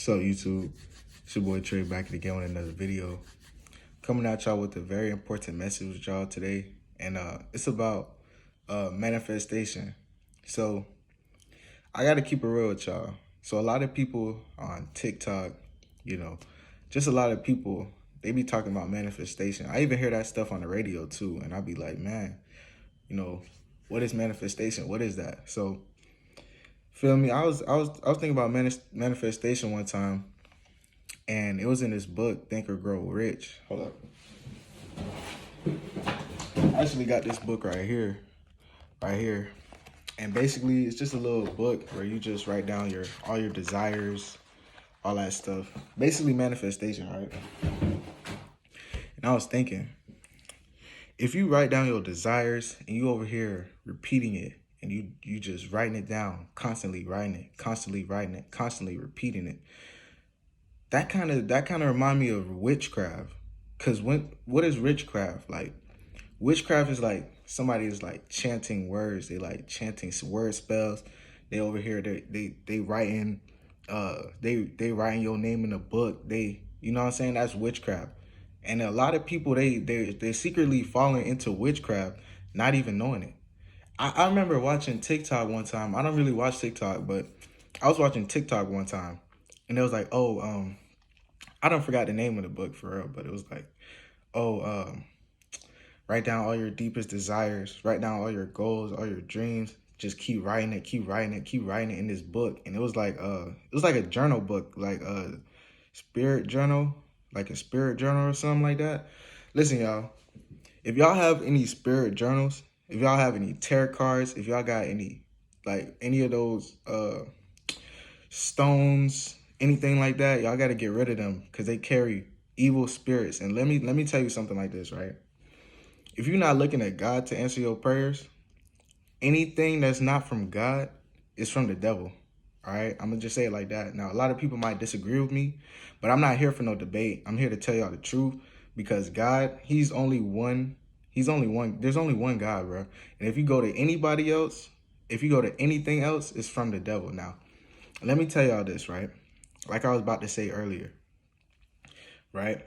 So YouTube, it's your boy Trey back again with another video. Coming at y'all with a very important message with y'all today. And it's about manifestation. So I gotta keep it real with y'all. So a lot of people on TikTok, just a lot of people, they be talking about manifestation. I even hear that stuff on the radio too. And I be like, man, what is manifestation? What is that? So feel me? I was thinking about manifestation one time, and it was in this book, Think or Grow Rich. Hold up. I actually got this book right here. And basically, it's just a little book where you just write down all your desires, all that stuff. Basically, manifestation, right? And I was thinking, if you write down your desires and you over here repeating it, and you just writing it down, constantly writing it, constantly repeating it, that kind of remind me of witchcraft. Cause what is witchcraft? Like, witchcraft is like somebody is like chanting words. They like chanting word spells. They over here they writing they writing your name in a book. You know what I'm saying? That's witchcraft. And a lot of people they secretly falling into witchcraft, not even knowing it. I remember watching TikTok one time. I don't really watch TikTok, but I was watching TikTok one time, and it was like, I don't forgot the name of the book for real, but it was like, write down all your deepest desires, write down all your goals, all your dreams. Just keep writing it in this book. And it was like a journal book, like a spirit journal, or something like that. Listen, y'all, if y'all have any spirit journals, if y'all have any tarot cards, if y'all got any of those stones, anything like that, y'all got to get rid of them because they carry evil spirits. And let me tell you something like this, right? If you're not looking at God to answer your prayers, anything that's not from God is from the devil. All right, I'm gonna just say it like that. Now, a lot of people might disagree with me, but I'm not here for no debate. I'm here to tell y'all the truth, because God, He's only one. There's only one God, bro. And if you go to anybody else, if you go to anything else, it's from the devil. Now, let me tell y'all this, right? Like I was about to say earlier, right?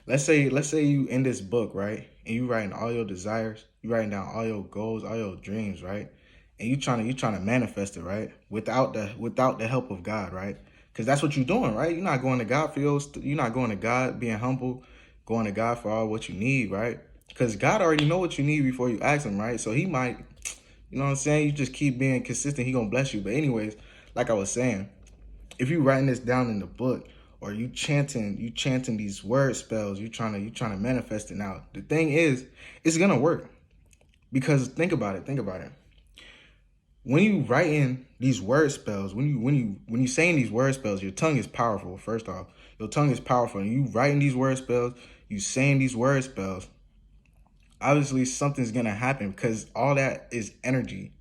Let's say you in this book, right? And you writing all your desires, you writing down all your goals, all your dreams, right? And you trying to manifest it, right? Without the help of God, right? Because that's what you're doing, right? You're not going to God you're not going to God being humble, going to God for all what you need, right? Because God already know what you need before you ask Him, right? So He might, you know what I'm saying? You just keep being consistent, He gonna bless you. But anyways, like I was saying, if you writing this down in the book, or you chanting these word spells, you trying to manifest it. Now, the thing is, it's gonna work, because think about it. When you writing these word spells, when you saying these word spells, your tongue is powerful. First off, your tongue is powerful, and you writing these word spells, you saying these word spells. Obviously, something's gonna happen, because all that is energy,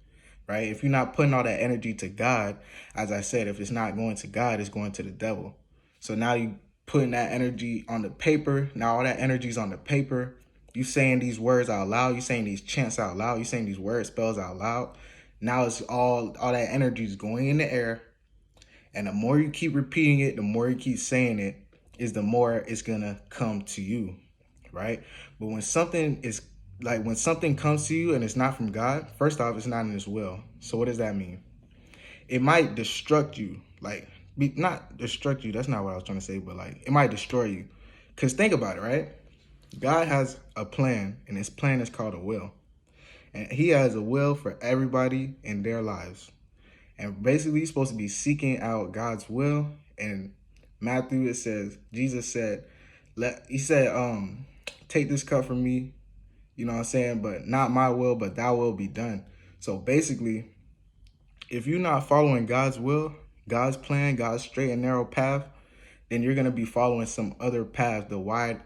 right? If you're not putting all that energy to God, as I said, if it's not going to God, it's going to the devil. So now you putting that energy on the paper. Now all that energy's on the paper. You saying these words out loud. You saying these chants out loud. You saying these word spells out loud. Now it's all that energy is going in the air. And the more you keep repeating it, the more you keep saying it, is the more it's gonna come to you, right? But when something comes to you and it's not from God, first off, it's not in His will. So what does that mean? It might destruct you, not destruct you, that's not what I was trying to say, but it might destroy you. Because think about it, right? God has a plan, and His plan is called a will. And He has a will for everybody in their lives. And basically, you're supposed to be seeking out God's will. And Matthew, it says, Jesus said, take this cup from me, you know what I'm saying? But not my will, but thy will be done. So basically, if you're not following God's will, God's plan, God's straight and narrow path, then you're going to be following some other path, the wide,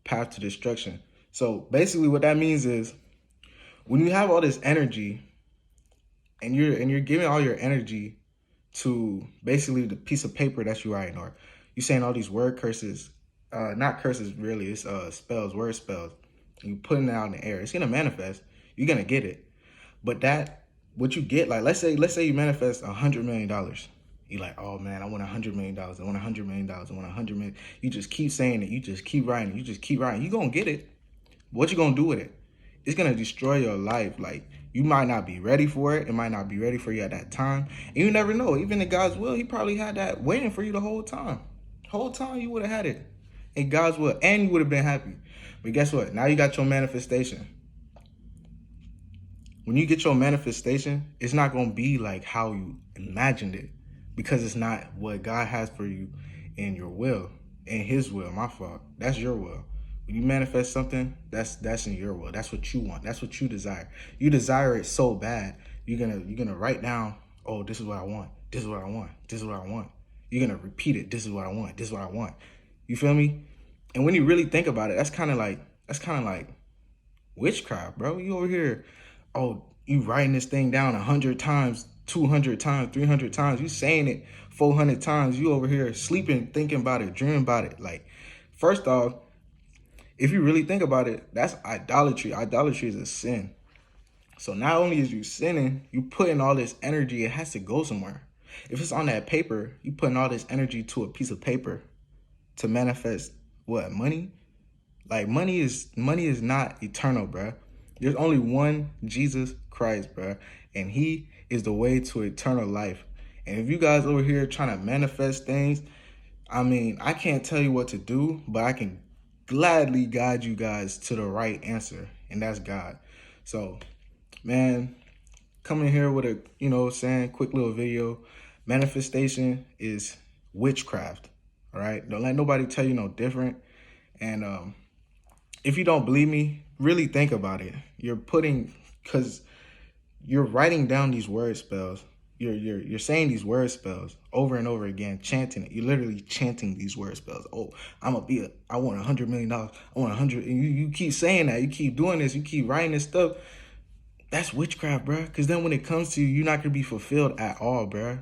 path to destruction. So basically what that means is, when you have all this energy and you're giving all your energy to basically the piece of paper that you're writing, or you saying all these word curses, not curses really, it's spells, word spells, and you putting it out in the air, it's going to manifest. You're going to get it. But what you get, let's say you manifest $100 million. You like, oh man, I want $100 million. I want $100 million. I want $100 million. You just keep saying it. You just keep writing. You just keep writing. You gonna get it. What you gonna do with it? It's gonna destroy your life. Like, you might not be ready for it. It might not be ready for you at that time. And you never know. Even in God's will, he probably had that waiting for you the whole time. Whole time you would have had it. In God's will. And you would have been happy. But guess what? Now you got your manifestation. When you get your manifestation, it's not gonna be like how you imagined it. Because it's not what God has for you in your will. In his will, my fault. That's your will. When you manifest something, that's in your will. That's what you want. That's what you desire. You desire it so bad. You're gonna write down, oh, this is what I want. This is what I want. This is what I want. You're gonna repeat it. This is what I want. This is what I want. You feel me? And when you really think about it, that's kind of like witchcraft, bro. You over here, oh, you writing this thing down 100 times, 200 times, 300 times. You saying it 400 times. You over here sleeping, thinking about it, dreaming about it. Like, first off, if you really think about it, that's idolatry. Idolatry is a sin. So not only is you sinning, you putting all this energy, it has to go somewhere. If it's on that paper, you putting all this energy to a piece of paper to manifest what? Money? Like, money is not eternal, bruh. There's only one Jesus Christ, bruh. And he is the way to eternal life. And if you guys over here trying to manifest things, I mean, I can't tell you what to do, but I can gladly guide you guys to the right answer, and that's God. So, man, coming here with a, quick little video. Manifestation is witchcraft, all right? Don't let nobody tell you no different. And if you don't believe me, really think about it. Because you're writing down these word spells. You're saying these word spells over and over again, chanting it. You're literally chanting these word spells. Oh, I want $100 million. I want 100. And you keep saying that. You keep doing this. You keep writing this stuff. That's witchcraft, bro. Because then when it comes to you, you're not going to be fulfilled at all, bro.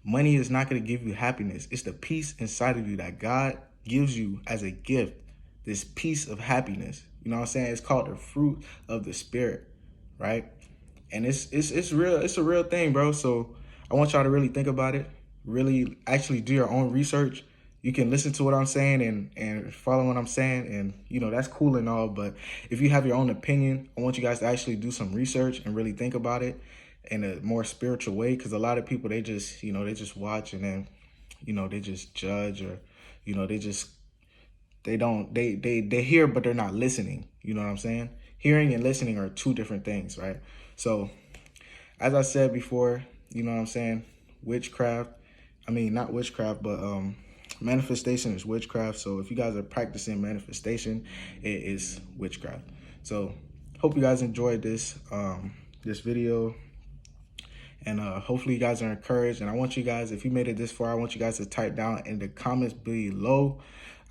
Money is not going to give you happiness. It's the peace inside of you that God gives you as a gift. This piece of happiness. You know what I'm saying? It's called the fruit of the spirit, right? And it's real. It's a real thing, bro. So I want y'all to really think about it. Really actually do your own research. You can listen to what I'm saying and follow what I'm saying. And, that's cool and all. But if you have your own opinion, I want you guys to actually do some research and really think about it in a more spiritual way. Because a lot of people, they just watch and then, they just judge or, they hear, but they're not listening. You know what I'm saying? Hearing and listening are two different things, right? So, as I said before, you know what I'm saying? Witchcraft. I mean, not witchcraft, but manifestation is witchcraft. So, if you guys are practicing manifestation, it is witchcraft. So, hope you guys enjoyed this this video. And hopefully you guys are encouraged. And I want you guys, if you made it this far, I want you guys to type down in the comments below,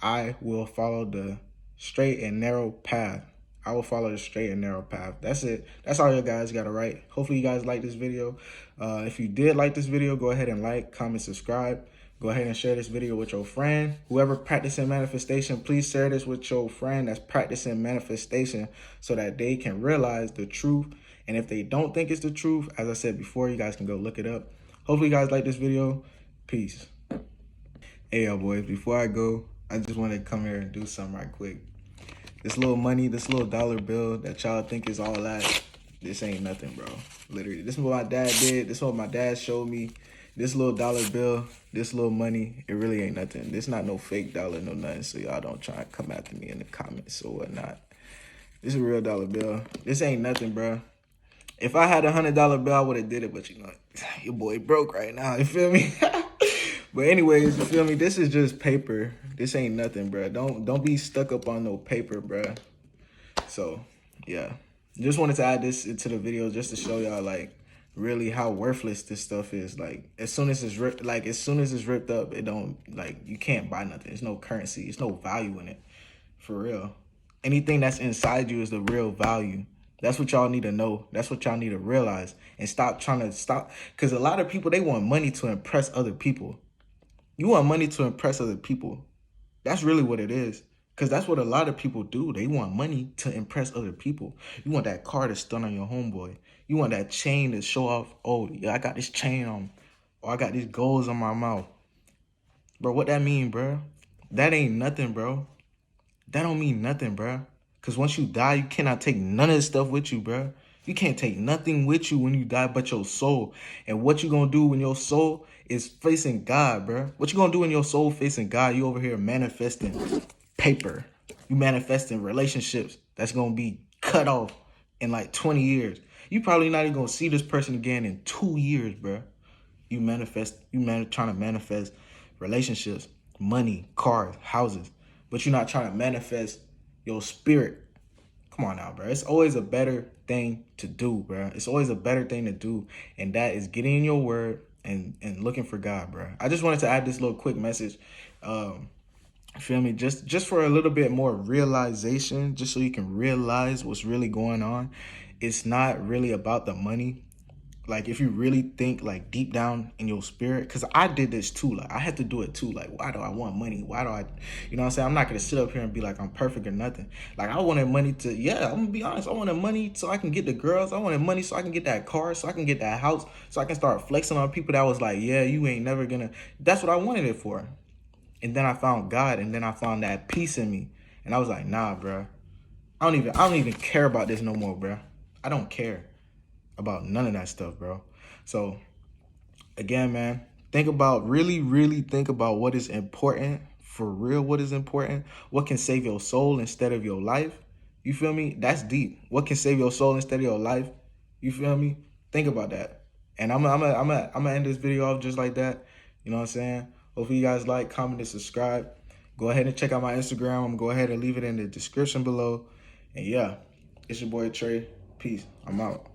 I will follow the straight and narrow path. I will follow the straight and narrow path. That's it. That's all you guys got to write. Hopefully you guys like this video. If you did like this video, go ahead and like, comment, subscribe. Go ahead and share this video with your friend. Whoever practicing manifestation, please share this with your friend that's practicing manifestation so that they can realize the truth. And if they don't think it's the truth, as I said before, you guys can go look it up. Hopefully you guys like this video. Peace. Hey, y'all boys, before I go, I just want to come here and do something right quick. This little money, this little dollar bill that y'all think is all that, this ain't nothing, bro. Literally, this is what my dad did. This is what my dad showed me. This little dollar bill, this little money, it really ain't nothing. This not no fake dollar, no nothing, so y'all don't try and come after me in the comments or whatnot. This is a real dollar bill. This ain't nothing, bro. If I had $100 bill, I would have did it, but your boy broke right now, you feel me? But anyways, you feel me? This is just paper. This ain't nothing, bro. Don't be stuck up on no paper, bro. So, yeah. Just wanted to add this into the video just to show y'all, like, really how worthless this stuff is. Like, as soon as it's ripped up, it don't, like, you can't buy nothing. There's no currency. There's no value in it. For real. Anything that's inside you is the real value. That's what y'all need to know. That's what y'all need to realize. And stop. Because a lot of people, they want money to impress other people. You want money to impress other people. That's really what it is. Because that's what a lot of people do. They want money to impress other people. You want that car to stun on your homeboy. You want that chain to show off, oh, yeah, I got this chain on. or I got these goals on my mouth. Bro, what that mean, bro? That ain't nothing, bro. That don't mean nothing, bro. Because once you die, you cannot take none of this stuff with you, bro. You can't take nothing with you when you die but your soul. And what you gonna do when your soul is facing God, bro? What you gonna do when your soul facing God? You over here manifesting paper. You manifesting relationships that's gonna be cut off in like 20 years. You probably not even gonna see this person again in 2 years, bro. Trying to manifest relationships, money, cars, houses, but you're not trying to manifest your spirit. Come on now, bro. It's always a better thing to do, bro. It's always a better thing to do, and that is getting in your word and looking for God, bro. I just wanted to add this little quick message. Feel me? Just for a little bit more realization, just so you can realize what's really going on. It's not really about the money. Like, if you really think, like, deep down in your spirit, because I did this too. Like, I had to do it too. Like, why do I want money? Why do I, you know what I'm saying? I'm not going to sit up here and be like, I'm perfect or nothing. Like, I wanted money to, yeah, I'm going to be honest. I wanted money so I can get the girls. I wanted money so I can get that car, so I can get that house, so I can start flexing on people that was like, yeah, you ain't never going to. That's what I wanted it for. And then I found God, and then I found that peace in me. And I was like, nah, bro. I don't even care about this no more, bro. I don't care about none of that stuff, bro. So again, man, really think about what is important, for real, what is important, what can save your soul instead of your life. You feel me? That's deep. What can save your soul instead of your life? You feel me? Think about that. And I'm gonna end this video off just like that. You know what I'm saying? Hopefully you guys like, comment, and subscribe. Go ahead and check out my Instagram. I'm gonna go ahead and leave it in the description below. And yeah, it's your boy Trey. Peace. I'm out.